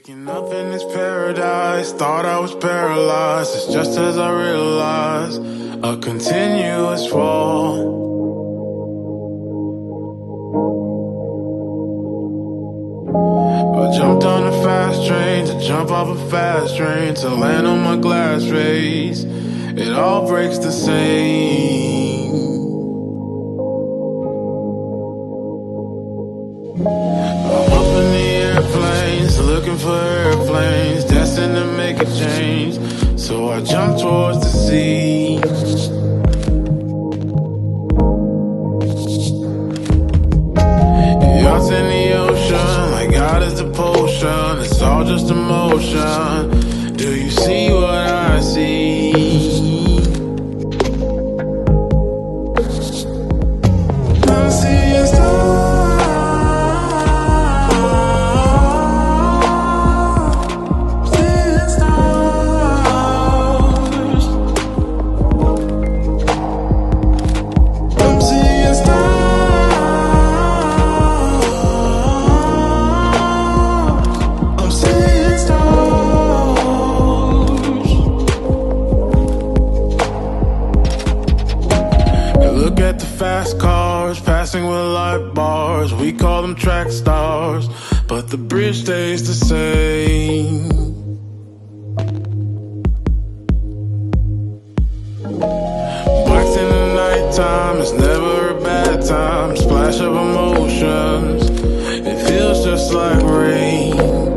Waking up in this paradise, thought I was paralyzed. It's just as I realized, a continuous fall. I jumped on a fast train to jump off a fast train to land on my glass face. It all breaks the same. I'm up in the airplanes, looking for airplanes, destined to make a change. So I jump towards the sea. Yachts in the ocean, like God is the potion. It's all just emotion. Do you see what I see? I'm seeing stars. Look at the fast cars passing with light bars. We call them track stars, but the bridge stays the same. Blacks in the nighttime, it's never a bad time. Splash of emotions, it feels just like rain.